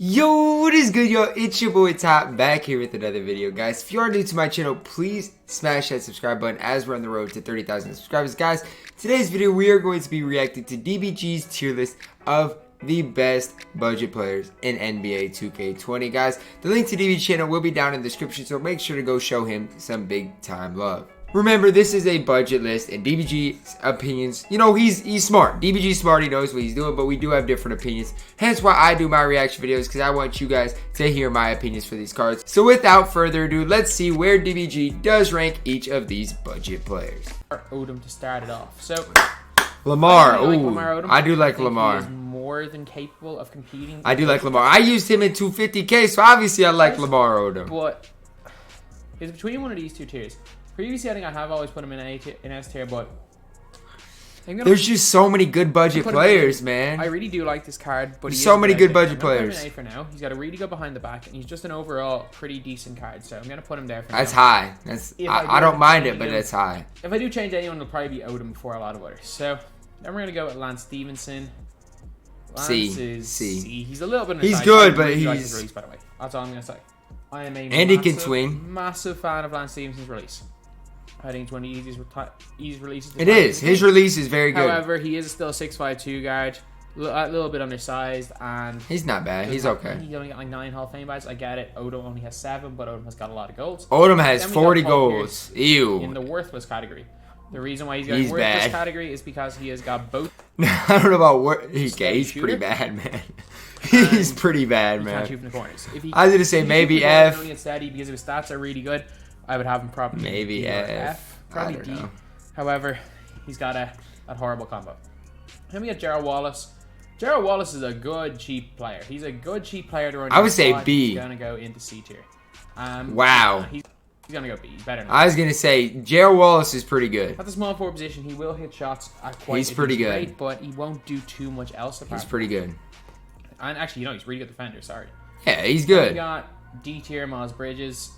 Yo, what is good, yo? It's your boy Top back here with another video, guys. If you are new to my channel, please smash that subscribe button as we're on the road to 30,000 subscribers, guys. Today's video, we are going to be reacting to DBG's tier list of the best budget players in NBA 2K20, guys. The link to DBG's channel will be down in the description, so make sure to go show him some big time love. Remember, this is a budget list, and DBG's opinions, you know, he's smart. DBG's smart, he knows what he's doing, but we do have different opinions. Hence why I do my reaction videos, because I want you guys to hear my opinions for these cards. So without further ado, let's see where DBG does rank each of these budget players. Odom to start it off. So Lamar, I do like Lamar. He is more than capable of competing. I do like Lamar. I used him in 250K, so obviously I like Lamar Odom. But it's between one of these two tiers. Previously, I think I have always put him in S tier, but there's just so many good budget players, man. I really do like this card, but there's so many good budget players. I'm for now. He's got a really good behind the back, and he's just an overall pretty decent card. So I'm gonna put him there for now. That's high. That's I don't mind it, but that's high. If I do change anyone, it'll probably be Odom before a lot of others. So then we're gonna go with Lance Stevenson. C. He's a little bit. He's good, but he's. Like his release, by the way. That's all I'm gonna say. I am and he can swing. Massive fan of Lance Stevenson's release. I think it's one of the easiest releases. It is. His release is very good. However, he is still a 6'5" guard, a little bit undersized, and he's not bad. He's okay. He only got like 9 Hall of Fame badges. I get it. Odom only has 7, but Odom has got a lot of goals. Odom has 40 goals. Ew. In the worthless category. The reason why he's got a worthless category is because he has got both. I don't know about he's pretty bad, man. He's pretty bad, man. Can't shoot from the corners. I was gonna say maybe F. Steady because his stats are really good. I would have him probably maybe F, probably D. Know. However, he's got a horrible combo. Then we got Gerald Wallace. Gerald Wallace is a good cheap player. He's a good cheap player to run. I would say B. He's gonna go into C tier. Wow. He's gonna go B. He's better than I was gonna say Gerald Wallace is pretty good. At the small forward position, he will hit shots at quite. He's pretty good, rate, but he won't do too much else. He's pretty good. And actually, you know, he's a really good defender. Sorry. Yeah, he's good. We got D tier Miles Bridges.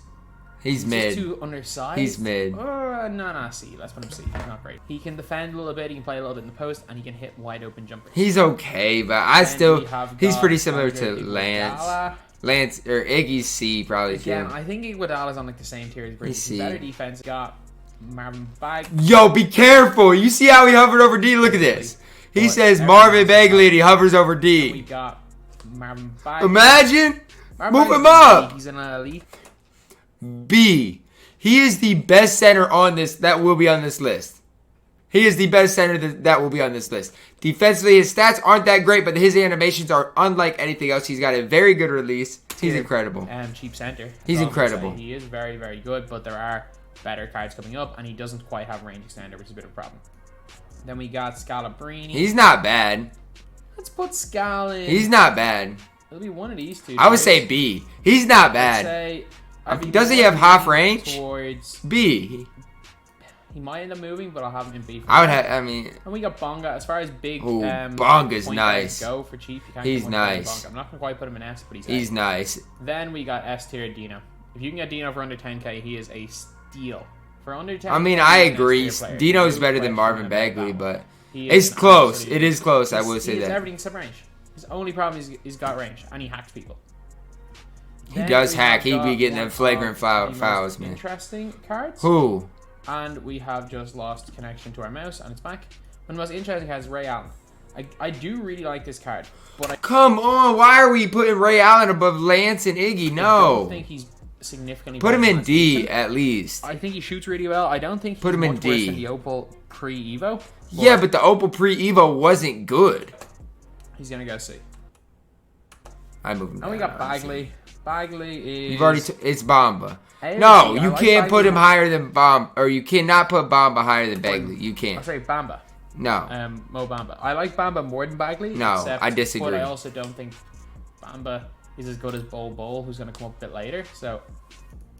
He's mid. Just too undersized. He's mid. No, C. Let's put him C. He's not great. He can defend a little bit. He can play a little bit in the post, and he can hit wide open jumpers. He's okay, but he's pretty similar to Lance. Lance or Iggy's C probably too. Yeah, I think Iguodala's on like the same tier as Bridges. He's better defense. Got Marvin Bagley. Yo, be careful! You see how he hovered over D? Look at this. He says Marvin Bagley and he hovers over D. We got Marvin Bagley. Imagine! Move him up! He's an elite. B. He is the best center on this that will be on this list. He is the best center that will be on this list. Defensively, his stats aren't that great, but his animations are unlike anything else. He's got a very good release. He's incredible. Cheap center. He's incredible. He is very, very good, but there are better cards coming up, and he doesn't quite have range extender, which is a bit of a problem. Then we got Scalabrine. He's not bad. Let's put Scal in. He's not bad. It'll be one of these two. I would say B. He's not bad. Does he have half range? Towards B. He might end up moving, but I'll have him in B. And we got Bonga. As far as big, Bonga's nice. Go for cheap. You can't he's nice. I'm not gonna quite put him in S, but he's nice. Then we got S tier Dino. If you can get Dino for under 10K, he is a steal. For under 10K, I mean, I agree. Dino's better than Marvin Bagley, but it's close. It is close. I will say that. He has everything except range. His only problem is he's got range, and he hacks people. He does hack. He'd be getting them flagrant fouls, man. Interesting cards. Who? And we have just lost connection to our mouse, and it's back. One of the most interesting cards is Ray Allen. I do really like this card, but come on, why are we putting Ray Allen above Lance and Iggy? No. I don't think he's significantly. Put him in D at least. I think he shoots really well. I don't think he's put him in D. Worse than the Opal pre-Evo. Yeah, but the Opal pre-Evo wasn't good. He's gonna go C. I move him. And we got Bagley. Bagley is. You've already. It's Bamba. No, you can't put him higher than Bamba, or you cannot put Bamba higher than Bagley. You can't. I'll say Bamba. No. Mo Bamba. I like Bamba more than Bagley. No, I disagree. But I also don't think Bamba is as good as Bol, who's going to come up a bit later. So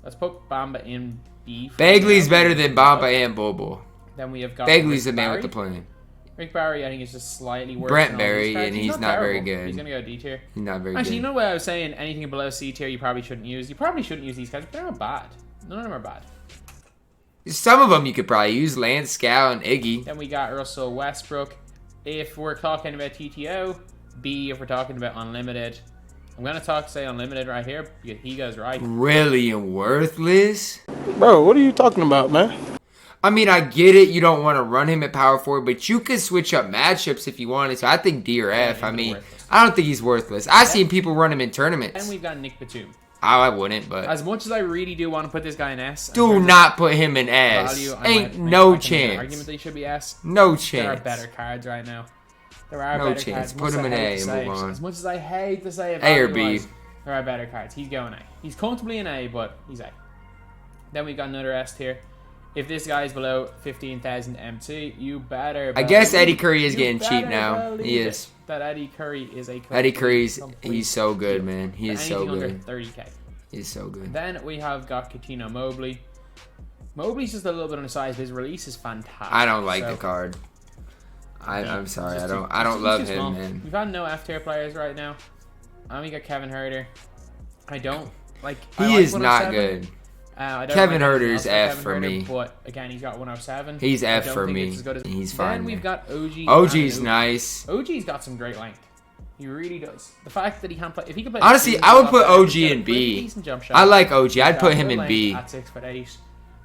let's put Bamba in B. Bagley's better than Bamba and Bol. Then we have got Bagley's the man with the plan. Rick Barry, I think, is just slightly worse. Brent Barry, and he's not very good. He's going to go D tier. He's not very good. Actually, you know what I was saying? Anything below C tier, you probably shouldn't use. You probably shouldn't use these guys, but they're not bad. None of them are bad. Some of them you could probably use. Lance, Scal, and Iggy. Then we got Russell Westbrook. If we're talking about TTO, B if we're talking about unlimited. I'm gonna talk say unlimited right here because he goes right. Really worthless? Bro, what are you talking about, man? I mean, I get it. You don't want to run him at power forward, but you could switch up matchups if you wanted to. I think D or F. I mean, I don't think he's worthless. I've seen people run him in tournaments. And we've got Nick Batum. I wouldn't, but As much as I really do want to put this guy in S, do not put him in S. value, Ain't I no can make an chance. argument that he should be S. No There are chance. better cards right now. There are No better chance. cards. Put him in A and move on. As much as I hate to say it, A or B. value-wise, there are better cards. He's going A. He's comfortably in A, but he's A. Then we've got another S tier. If this guy is below 15,000 MT, you better. I guess Eddie Curry is getting cheap now. He is. That Eddie Curry is a. Eddie Curry's, he's so good, man. He is so Anything under good. 30k. He's so good. Then we have got Katina Mobley. Mobley's just a little bit on the size, but his release is fantastic. I don't like So, the card. I'm sorry. just I don't he's love too small. him, man. We've got no F tier players right now. We got Kevin Herter. I don't like. He is not good. I don't Kevin like Herter's anything else F about for Kevin me. Herter, but again, he's got 107. He's I F don't for think me. it's as good as- He's fine. Then we've got OG. OG's and nice. OG's got some great length. He really does. The fact that he can't play, if he could play. Honestly, I would put OG in B. Decent jump shot. I like OG. I'd He's put got him good in length B. At 6'8",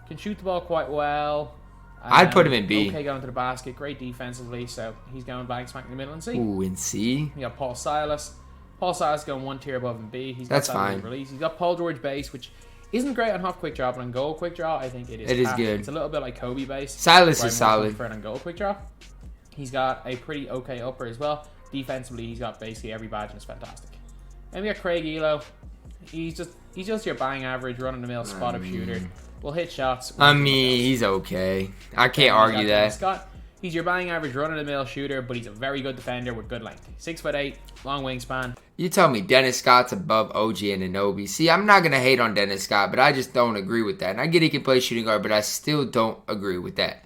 can shoot the ball quite well. I'd put him in B. Okay, going to the basket, great defensively, so he's going bang smack in the middle and C. Ooh, in C. We got Paul Silas. Paul Silas going one tier above in B. He's got That's that fine. release. He's got Paul George base, which isn't great on half quick draw, but on goal quick draw, I think it is. It is capped. good. It's a little bit like Kobe base. Silas where is I'm more solid. preferred on goal quick draw. He's got a pretty okay upper as well. Defensively, he's got basically every badge and it's fantastic. And we got Craig Elo. He's just your bang average, run of the mill spot up shooter. Will hit shots. I mean, he's okay. I can't argue that. Scott, he's your bang average, run of the mill shooter, but he's a very good defender with good length. 6'8", long wingspan. You tell me Dennis Scott's above OG and Anunoby. See, I'm not going to hate on Dennis Scott, but I just don't agree with that. And I get he can play shooting guard, but I still don't agree with that.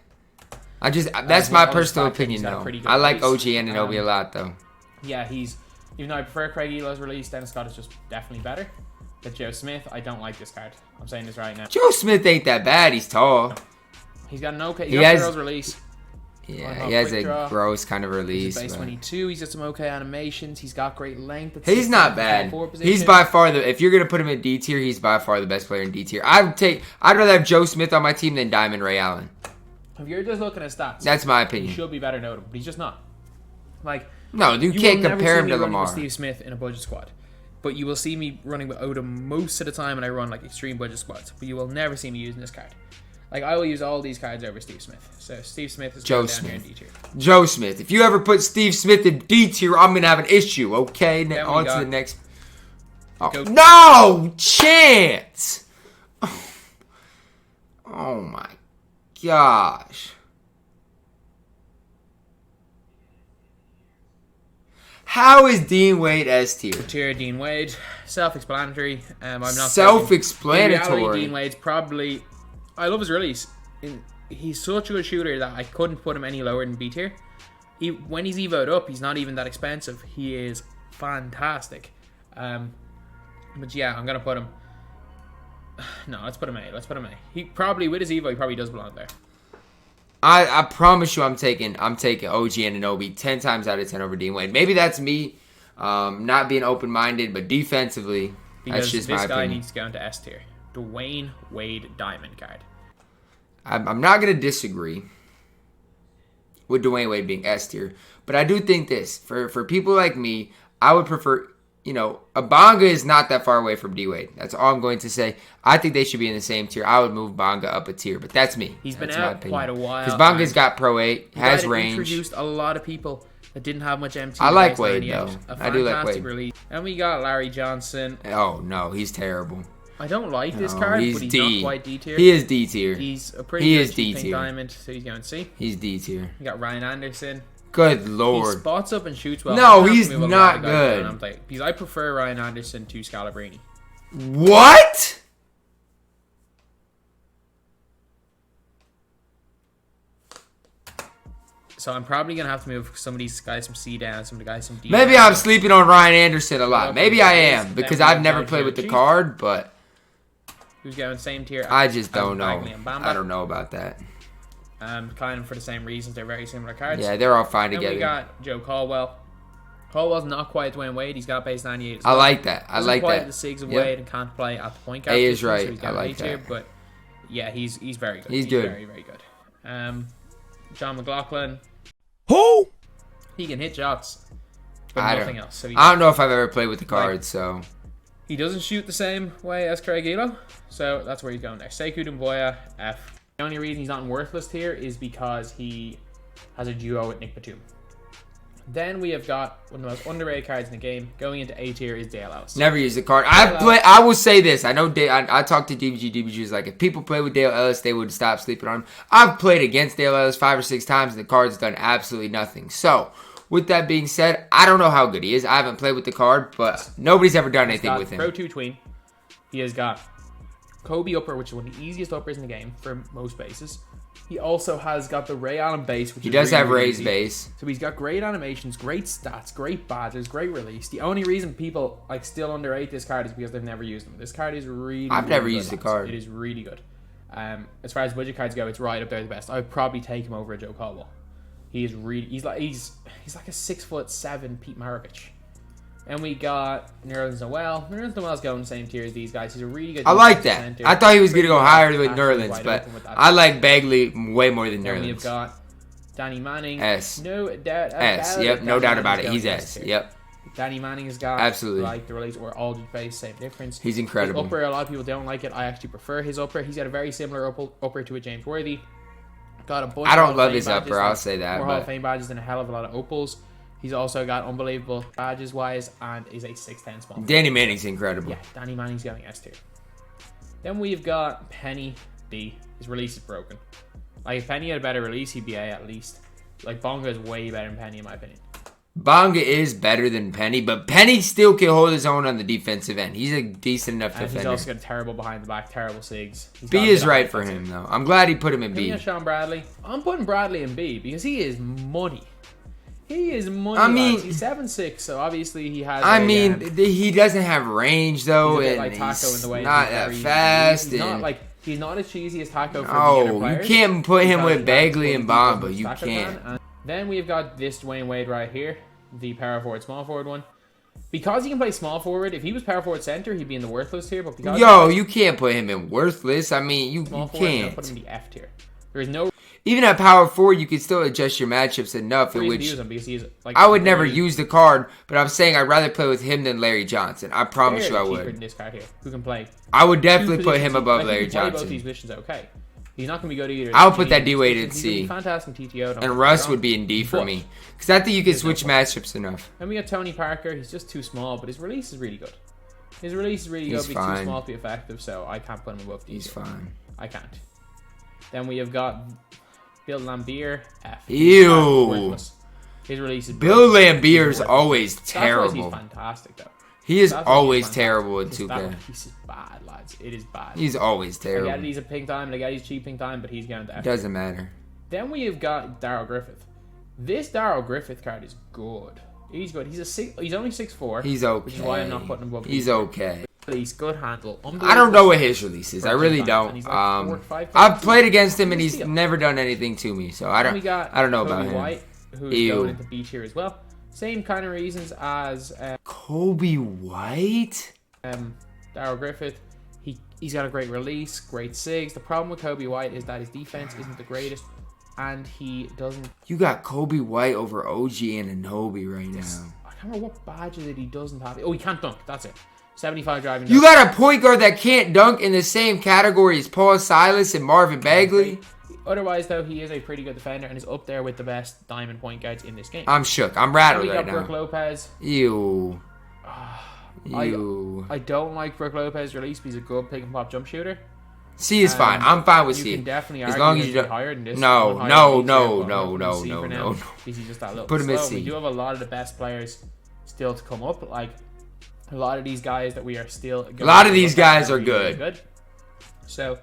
That's my personal opinion, though. I like OG and Anunoby a lot, though. Yeah, even though I prefer Craig Elo's release, Dennis Scott is just definitely better. But Joe Smith, I don't like this card. I'm saying this right now. Joe Smith ain't that bad. He's tall. He's got an okay. He has Girls release. Yeah, he has a gross kind of release. He's base 22. He's got some okay animations. He's got great length. He's not bad. He's by far if you're gonna put him in D tier, he's by far the best player in D tier. I'd rather have Joe Smith on my team than Diamond Ray Allen. If you're just looking at stats, that's my he opinion. should be better notable, but he's just not. Like, no, you can't compare him to Lamar. Steve Smith in a budget squad, but you will see me running with Odom most of the time when I run like extreme budget squads. But you will never see me using this card. Like, I will use all these cards over Steve Smith. So Steve Smith is Joe down here in Smith. D tier. Joe Smith. If you ever put Steve Smith in D tier, I'm gonna have an issue. Okay, on to the next. Oh, no chance. Oh my gosh. How is Dean Wade S tier? Tier Dean Wade, self-explanatory. I'm not self-explanatory. In reality, Dean Wade's probably. I love his release. He's such a good shooter that I couldn't put him any lower than B tier. When he's evoed up, he's not even that expensive. He is fantastic. But yeah, I'm gonna put him. No, let's put him A. Let's put him A. He probably with his evo, he probably does belong there. I promise you, I'm taking OG and Anunoby 10 times out of 10 over Dean Wade. Maybe that's me not being open-minded, but defensively, that's just my opinion. This guy needs to go into S tier. Dwyane Wade diamond card. I'm not going to disagree with Dwyane Wade being S tier, but I do think this. For people like me, I would prefer, Abanga is not that far away from D Wade. That's all I'm going to say. I think they should be in the same tier. I would move Bonga up a tier, but that's me. He's been out quite a while. Because Bonga's got Pro 8, has range. Introduced a lot of people that didn't have much MT. I like Wade, though. I do like Wade. Release. And we got Larry Johnson. Oh, no, he's terrible. I don't like this card, but he's not quite D tier. He is D tier. He's a pretty good D tier diamond, so he's going C. He's D tier. We got Ryan Anderson. Good lord. He spots up and shoots well. No, he's not good. Because I prefer Ryan Anderson to Scalabrine. What? So I'm probably going to have to move some of these guys from C down, some of the guys from D Maybe down. I'm sleeping on Ryan Anderson a lot. Maybe I am, because I've never played with the card, but... Who's going same tier? I just don't know. I don't know about that. Kind of for the same reasons. They're very similar cards. Yeah, they're all fine then together. we got Joe Caldwell. Caldwell's not quite Dwyane Wade. He's got base 98 as I well. like that. I like quite that. the SIGs of Yep. Wade and can't play at the point guard. A is position, right. So he's I got like A tier, that. but yeah, he's very good. He's good. Very, very good. John Mclaughlin. Who? He can hit shots, but I nothing don't, else. So I don't know if I've ever played with the cards, so. he doesn't shoot the same way as Craig Elo, so that's where he's going there. Sekou Doumbouya, F. The only reason he's not in worthless tier is because he has a duo with Nick Batum. Then we have got one of the most underrated cards in the game. Going into A tier is Dale Ellis. Never use the card. I will say this. I know I talked to DBG. DBG was like, if people play with Dale Ellis, they would stop sleeping on him. I've played against Dale Ellis 5 or 6 times, and the card's done absolutely nothing. So, with that being said, I don't know how good he is. I haven't played with the card, but nobody's ever done anything with him. Pro 2 tween. He has got Kobe upper, which is one of the easiest uppers in the game for most bases. He also has got the Ray Allen base, which He is does really, have really Ray's easy. base. So he's got great animations, great stats, great badges, great release. The only reason people like still underrate this card is because they've never used him. This card is really I've never really used good, the card. It is really good. As far as budget cards go, it's right up there the best. I would probably take him over a Joe Caldwell. He is really he's like a 6'7" Pete Maravich. And we got Nerlens Noel. Nerlens Noel's going the same tier as these guys. He's a really good. I like that. center. I thought he was going to go Pretty higher good, with actually Nerlens, wide but open with that. I like Bagley way more than Then we've Nerlens. got Danny Manning. S. No doubt. S. Yep, no doubt about it. He's S. Yep. Danny Manning has got Absolutely. like the release or Aldridge base, same difference. He's His incredible. upper, a lot of people don't like it. I actually prefer his upper. He's got a very similar upper to a James Worthy. Got a bunch I of don't Hall of love Fame his badges, upper, I'll like say that, More Hall but- of Fame badges and a hell of a lot of opals. He's also got unbelievable badges wise and is a 6'10" small. Danny Manning's incredible. Yeah, Danny Manning's going S tier. Then we've got Penny B. His release is broken. Like if Penny had a better release, he'd be A at least. Like Bonga is way better than Penny in my opinion. Bonga is better than Penny, but Penny still can hold his own on the defensive end. He's a decent enough And he's defender. also got terrible behind the back, terrible SIGs. He's got B a is bit of right for offensive. him, though. I'm glad he put him in Then we B. have Sean Bradley. I'm putting Bradley in B because he is money. He is money. I mean- lads. He's 7'6", so obviously he has. He doesn't have range, though, he's a bit and like Taco in the way he's not he's that very- fast. He's not and like he's not as cheesy as Taco for the other no, you players. can't put him because with he has Bagley fully and developed Bamba. You Taco can't. plan. And then we've got this Dwyane Wade right here, the power forward, small forward one. Because he can play small forward, if he was power forward center, he'd be in the worthless tier. But because Yo, you can't put him in worthless. I mean, you small forward, I'm gonna can't. put him in the F tier. There is no Even at power forward, you can still adjust your matchups enough in reason to which use him because he's like. I would never really use the card, but I'm saying I'd rather play with him than Larry Johnson. I promise you I cheaper than would. this card here, who can play. I would two definitely put positions. him above Like, he Larry can play both Johnson. these positions, okay. He's not going to be good either. I'll put that He's D-Wade in he's C. a fantastic TTO. don't And get me Russ wrong. would be in D for But- me. Because I think you can There's no switch matchups enough. Then we got Tony Parker. He's just too small, but his release is really good. His release is really He's good, but he's too fine. small to be effective, so I can't put him above these. He's fine. I can't. Then we have got Bill Lambier. F. Ew. Worthless. His release is Bill bad. Lambier's He's always worthless. That's why terrible. he's fantastic, though. He is That's why he's always fantastic. terrible in His 2K. battle piece is bad, lads. It is bad. He's always I get terrible. it, he's a pink time, and I get he's cheap pink time, but he's going to F. Doesn't matter. Then we have got Daryl Griffith. This Daryl Griffith card is good. He's good. He's only 6'4". He's okay. Which is why I'm not putting him above. He's these. okay. Release, good handle. I don't know what his release is. I really And don't. he's like 4 or 5 I've played against him and He's he's steal. never done anything to me, so I Then we don't. got I don't know Kobe about him. White, who's Ew. going into B tier as well. Same kind of reasons as Kobe White. Daryl Griffith. He's got a great release, great SIGs. The problem with Kobe White is that his defense isn't the greatest, and he doesn't. You got Kobe White over OG and Anobi right now. I can't remember what badges that he doesn't have. Oh, he can't dunk. That's it. 75 driving. You dunk. got a point guard that can't dunk in the same category as Paul Silas and Marvin Bagley. Otherwise, though, he is a pretty good defender and is up there with the best diamond point guards in this game. I'm shook. I'm Then rattled we right got Brook now. Lopez. Ew. Ew. I don't like Brook Lopez's release, but he's a good pick and pop jump shooter. C is fine. I'm fine with You C. can definitely As argue long as that you he's don't. higher than this. No, one higher no, than no, B tier, but no, I'm no, putting C no, for now no. because he's just that little Put him at slow. C. We do have a lot of the best players still to come up. Like a lot of these guys that we are still. A lot of these guys are good. So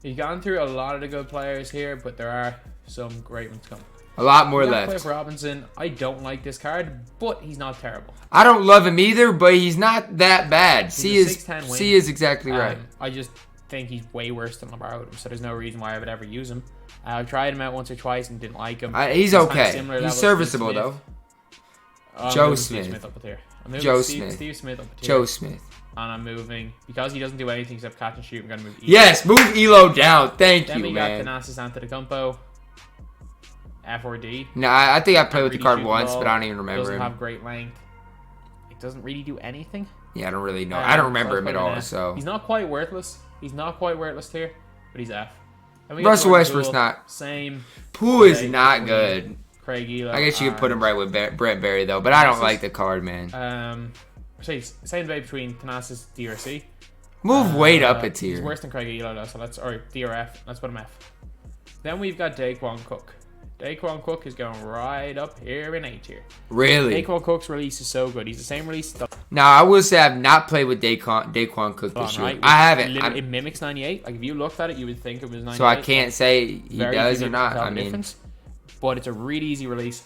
we've gone through a lot of the good players here, but there are some great ones coming. A lot more We got left. Cliff Robinson. I don't like this card, but he's not terrible. I don't love him either, but he's not that bad. C He's a is 6'10" wing. C is exactly right. I just think he's way worse than Lamar Odom, so there's no reason why I would ever use him. I've tried him out once or twice and didn't like him. He's kinda okay. similar He's level to serviceable Smith. though. I'm Joe moving Smith. Steve Smith up here. I'm moving Joe Steve Smith. Smith up here. Joe Smith. And I'm moving, because he doesn't do anything except catch and shoot, I'm going to move Elo. Yes, move Elo down. Thank Then you, we man. got Thanasis Antetokounmpo. F or D. No, I think I played with the Really card shoot once, ball, but I don't even remember doesn't him. have great length. It doesn't really do anything. Yeah, I don't really know. I don't remember him at all, so. He's not quite worthless. He's not quite worthless here, but he's F. And we Russell got Westbrook's Poole, not. Same. Poole is Jay not Quinn, good. Craig Elo. I guess you could put him right with Brent Berry, though, but I don't like the card, man. Same debate between Thanasis, D or C. Move Wade up a He's tier. worse than Craig Elo, though, so let's, or D or F. Let's put him F. Then we've got Daequan Cook. Daequan Cook is going right up here in A tier. Really? Daequan Cook's release is so good. He's the same release stuff. Now, I will say I've not played with Daequan Cook this year. Right? I haven't. It mimics 98. Like, if you looked at it, you would think it was 98. So I can't say he Very does easy or to not. tell I the mean, difference. But it's a really easy release.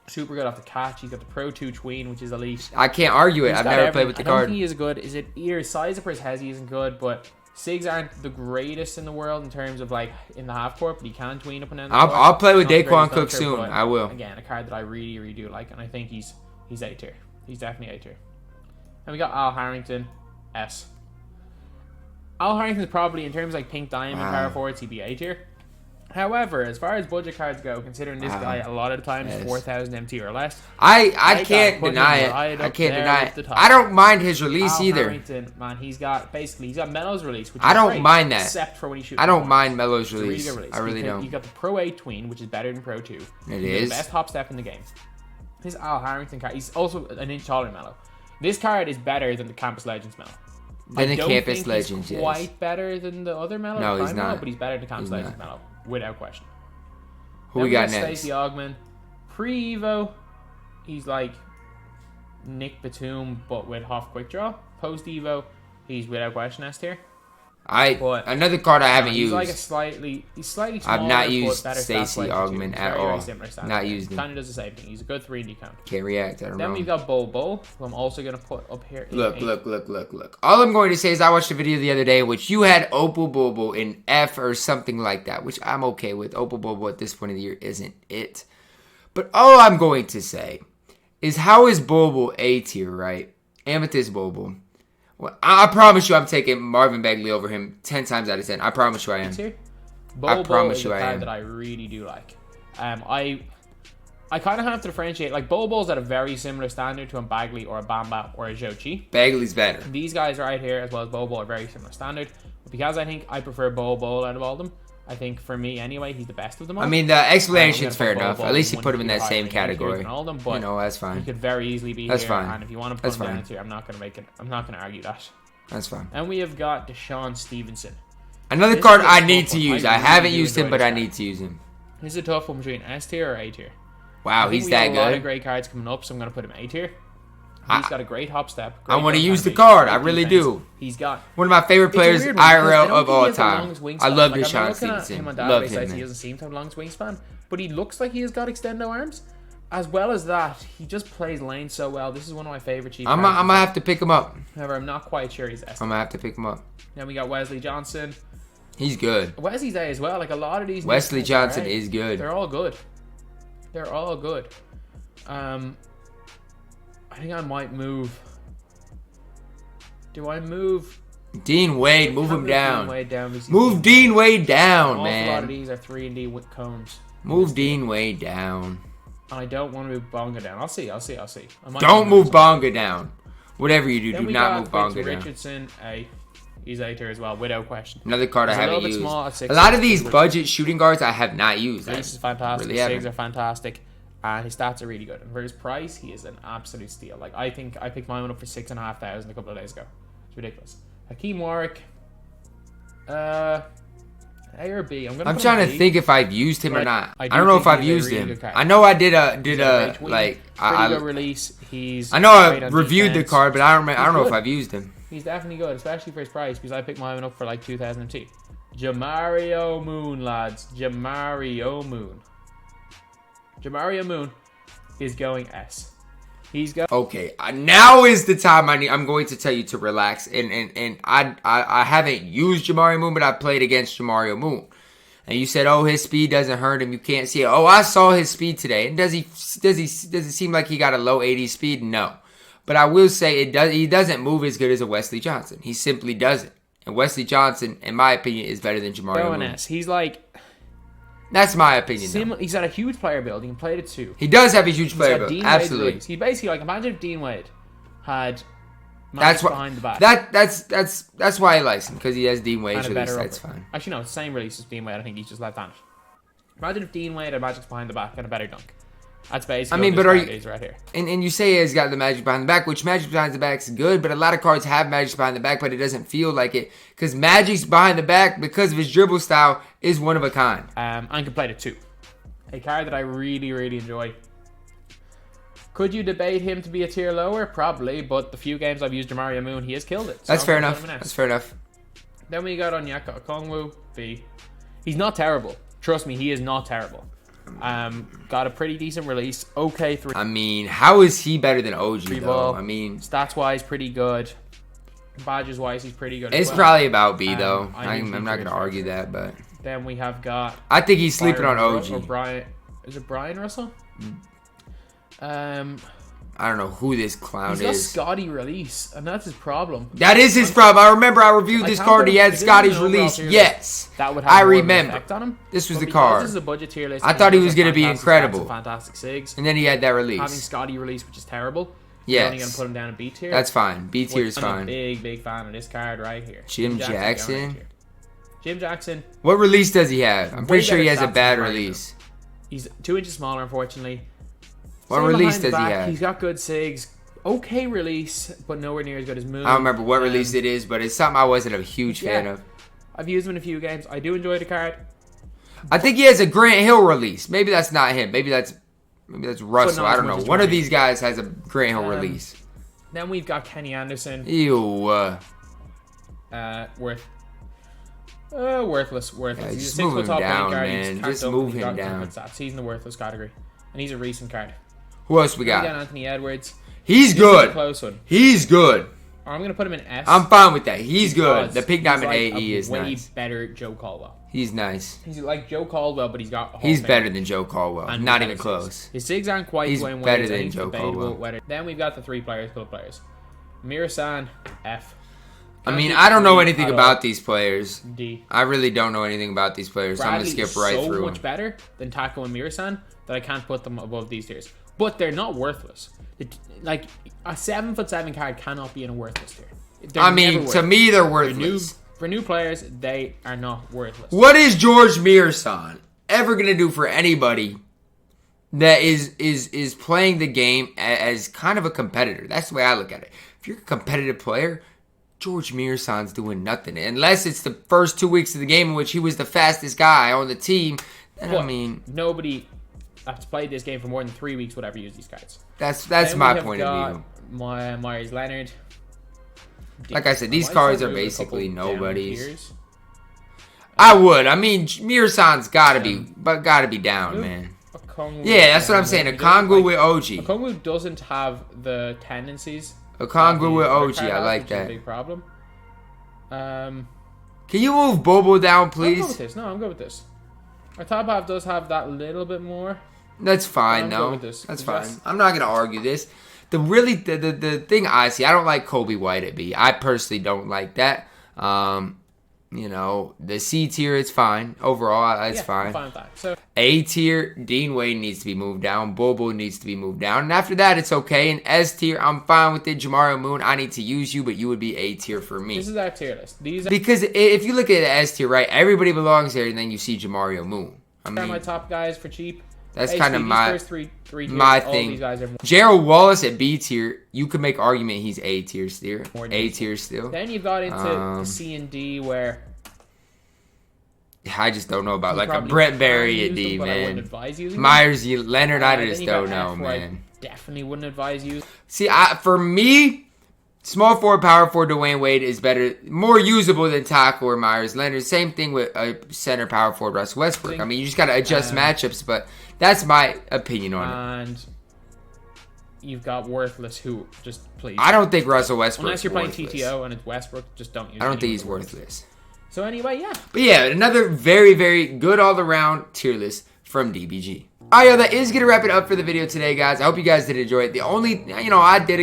Super good off the catch. He's got the Pro 2 tween, which is elite. I can't argue it. He's I've got never everything. played with the I don't card. think he is good. Is it either size up or his hezzy isn't good, but Sigs aren't the greatest in the world in terms of like in the half court, but he can tween up and down. I'll play with Not the Daequan greatest Cook dunker, soon. but I will. Again, a card that I really, really do like, and I think he's A tier. He's definitely A tier. And we got Al Harrington, S. Al Harrington's probably in terms of like pink diamond power forwards, he'd be A tier. However, as far as budget cards go, considering this guy a lot of the time is 4,000 MT or less, I can't deny it. I can't deny it. I don't mind his release Al either. Harrington, man, he's got Melo's release, which is I don't great, mind that. except for when he shoots. I don't mind Melo's It's a really release. good release. I really don't. You got the Pro 8 tween, which is better than Pro 2. It He's is. the best hop step in the game. His Al Harrington card, he's also an inch taller than Melo. This card is better than the Campus Legends Melo. Then the I don't Campus think Legends, he's yes. quite better than the other Melo. No, the he's Prime Melo, not. but he's better than the Campus He's Legends not. Melo, without question. Who Then we got Stacey next? Augman. Pre-Evo, he's like Nick Batum, but with half quick draw. Post-Evo, he's without question S tier. But Another card I haven't he's used. like he's slightly smaller. I've not but used better Stacey stats Augman It's at very, very all. similar stats. Not used him. Kind of does the same thing. He's a good 3-and-D count. Can't react. I don't Then know. we've got Bo, who I'm also going to put up here. Look. All I'm going to say is I watched a video the other day in which you had Opal Bobo in F or something like that, which I'm okay with. Opal Bobo at this point of the year isn't it. But all I'm going to say is how is Bobo A tier, right? Amethyst Bobo. Well, I promise you I'm taking Marvin Bagley over him 10 times out of 10. I promise you I am. I promise is you a I card am. that I really do like. I kind of have to differentiate. Like, Bobo's at a very similar standard to a Bagley or a Bamba or a Jochi. Bagley's better. These guys right here, as well as Bobo, are very similar standard. But because I think I prefer Bobo out of all of them, I think for me anyway, he's the best of them all. I mean, the explanation's fair I'm gonna put enough. Bobo At least you one put him in tier that same higher category. than all of them, but You know, that's he fine. could very easily be That's here. fine. And if you want to put That's him down fine. here, I'm not going to make it. I'm not going to argue that. That's fine. And we have got Desean Stevenson. Another This card is a I tough need to one. use. I I really haven't do used him, enjoy but this I card. need to use him. This is a tough one between S tier or A tier. Wow, I think he's we that have a lot of good. great cards coming up, so I'm going to put him A tier. He's got a great hop step. I want to great use the animation, card. great I really defense. do. He's got One of my favorite It's a players weird one, because I IRL don't of think he all has the time. longest wingspan. I love Like, I'm Desean looking at Stevenson. him on Love database him, sites, he man. doesn't seem to have the longest wingspan, but he looks like he has got extendo arms. As well as that, he just plays lane so well. This is one of my favorite cheap I'm cards. gonna have to pick him up. However, I'm not quite sure he's S. I'm gonna have to pick him up. Then we got Wesley Johnson. He's good. Wesley's A as well. Like a lot of these. Wesley new cards are Johnson A. is good. They're all good. They're all good. I think I might move. Do I move? Dean Wade, move him Dean down. Wade down because Move Dean Wade an down, awful lot of man. these are 3-and-D with cones. Move Dean Wade down. And I don't want to move Bonga down. I'll see. I might Don't move some. Bonga down. Whatever you do, Then do we not got move Bonga Victor down. Richardson, A. He's A tier as well, without question. Another card I He's a haven't little bit used. small at 6'6". A lot of these budget shooting guards I have not used. This is fantastic. really His haven't. Sigs are fantastic. And his stats are really good. And for his price, he is an absolute steal. Like, I think I picked mine up for 6,500 a couple of days ago. It's ridiculous. Hakeem Warwick. A or B? I'm trying to think if I've used him or Right. not. I I do don't know think if I've he's a used really him. good card. I know I did a Pretty like good release. I know I great on reviewed the defense. card, but I don't know if good. I've used him. He's definitely good, especially for his price, because I picked mine up for like 2002. Jamario Moon, lads. Jamario Moon. Jamario Moon is going S. He's got. Okay, now is the time I'm going to tell you to relax. And I haven't used Jamario Moon, but I played against Jamario Moon. and you said, "Oh, his speed doesn't hurt him. You can't see it." Oh, I saw his speed today. And does it seem like he got a low 80 speed? No, but I will say he doesn't move as good as a Wesley Johnson. He simply doesn't. And Wesley Johnson, in my opinion, is better than Jamario Moon. He's like. That's my opinion. He's got a huge player build. He can play it too. He does have a huge player build. Absolutely. He's basically like, imagine if Dean Wade had Magic behind the back. That's why I like him, because he has Dean Wade's release. That's fine. Actually, no, it's the same release as Dean Wade. I think he's just left-handed. Imagine if Dean Wade had Magic's behind the back and a better dunk. That's basically but are you right here. And you say he's got the Magic behind the back, which Magic behind the back is good, but a lot of cards have Magic behind the back, but it doesn't feel like it, because Magic's behind the back, because of his dribble style, is one of a kind. And can play it too. A card that I really, really enjoy. Could you debate him to be a tier lower? Probably, but the few games I've used Jamario Moon, he has killed it. That's fair enough. That's fair enough. Then we got Onyeka Okongwu, B. He's not terrible. Trust me, he is not terrible. Got a pretty decent release. Okay, 3. I mean, how is he better than OG though? I mean, stats wise, pretty good. Badges wise, he's pretty good. It's probably about B though. I'm not gonna argue that, but then we have got. I think he's sleeping on OG. Or Brian, is it Brian Russell? I don't know who this clown is. He's got Scotty release, and that's his problem. That is his problem. I remember I reviewed this card. He had Scotty's release. Yes, that would have I remember. Effect on him. This was the card. This is a budget tier list. I thought he was going to be incredible. Fantastic SIGs. And then he had that release. Having Scotty release, which is terrible. Yes. You're only going to put him down in B tier. That's fine. B tier is fine. I'm a big fan of this card right here. Jim Jackson. Jim Jackson. What release does he have? I'm pretty sure he has a bad release. He's 2 inches smaller, unfortunately. What release does he have? He's got good SIGs. Okay release, but nowhere near as good as Moon. I don't remember what release it is, but it's something I wasn't a huge fan of. I've used him in a few games. I do enjoy the card. I think he has a Grant Hill release. Maybe that's not him. Maybe that's Russell. I don't know. One of these guys has a Grant Hill release. Then we've got Kenny Anderson. Ew. Worthless. Yeah, He's just a 6 move foot him top down, card. man. Just move him down. He's in the worthless category, and he's a recent card. Who else we got? got? Anthony Edwards. He's good. Close one. He's good. I'm gonna put him in S. I'm fine with that. He's good. The Pink Diamond AE is nice. Way better Joe Caldwell. He's nice. He's like Joe Caldwell, but he's got. He's better than Joe Caldwell. Not even close. His SIGs aren't quite. He's better than Joe Caldwell. Then we've got the 3 players, club players. Mirasan, F. I mean, I don't know anything about these players. D. I really don't know anything about these players, so I'm gonna skip right through them. So much better than Taco and Mirasan that I can't put them above these tiers. But they're not worthless. Like a 7'7" card cannot be in a worthless tier. I mean, to me, they're worthless. For new players, they are not worthless. What is George Mirasan ever gonna do for anybody that is playing the game as kind of a competitor? That's the way I look at it. If you're a competitive player, George Mirasan's doing nothing. Unless it's the first 2 weeks of the game in which he was the fastest guy on the team. Then, I mean, nobody that's played this game for more than 3 weeks would ever use these cards. That's my point of view. Myers Leonard. Like I said, these cards are basically nobody's. I would. I mean, Mirasan's gotta be down, man. Yeah, that's what I'm saying. Okongwu with OG. Okongwu doesn't have the tendencies. Okongwu with OG, I like that. Big problem. Can you move Bobo down, please? I'm good with this. No, I'm good with this. Our top half does have that little bit more. That's fine, no. That's fine. I'm not gonna argue this. The thing I see, I don't like Kobe White at B. I personally don't like that. You know, the C tier, it's fine. Overall, it's fine. I'm fine with that. So A tier, Dean Wade needs to be moved down. Bobo needs to be moved down. And after that, it's okay. And S tier, I'm fine with it. Jamario Moon, I need to use you, but you would be A tier for me. This is our tier list. Because if you look at the S tier, right, everybody belongs there, and then you see Jamario Moon. I mean, my top guys for cheap. That's kind of my tiers, thing. These guys are Gerald Wallace at B tier, you could make argument he's A tier still. A tier still. Then you got into the C and D where I just don't know about like a Brent Berry at D, man. Myers, Leonard, I just don't know, man. Definitely wouldn't advise you. See, for me, small forward, power forward, Dwyane Wade is better, more usable than Taco or Myers Leonard. Same thing with a center power forward, Russ Westbrook. I mean, you just got to adjust matchups, but that's my opinion on it. And you've got Worthless, who just please. I don't think Russell Westbrook. Unless you're playing TTO and it's Westbrook, just don't use. I don't think he's worthless. So anyway, yeah. But yeah, another very, very good all-around tier list from DBG. Alright, yo, that is going to wrap it up for the video today, guys. I hope you guys did enjoy it. The only, I did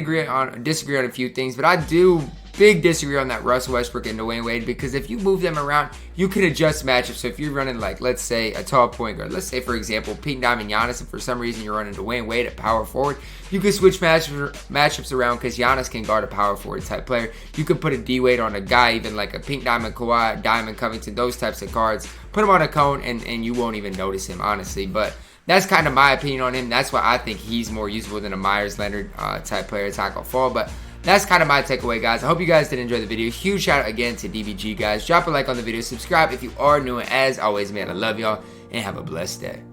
disagree on a few things, but I do big disagree on that Russell Westbrook and Dwyane Wade, because if you move them around, you can adjust matchups. So if you're running, like, let's say a tall point guard, let's say, for example, Pete Diamond Giannis, and for some reason you're running Dwyane Wade at power forward, you can switch matchups around, because Giannis can guard a power forward type player. You could put a D-Wade on a guy, even like a Pink Diamond Kawhi, Diamond Covington, those types of cards. Put him on a cone, and you won't even notice him, honestly. But that's kind of my opinion on him. That's why I think he's more usable than a Myers Leonard type player, Taco Fall. But that's kind of my takeaway, guys. I hope you guys did enjoy the video. Huge shout out again to DBG, guys. Drop a like on the video. Subscribe if you are new. And as always, man, I love y'all. And have a blessed day.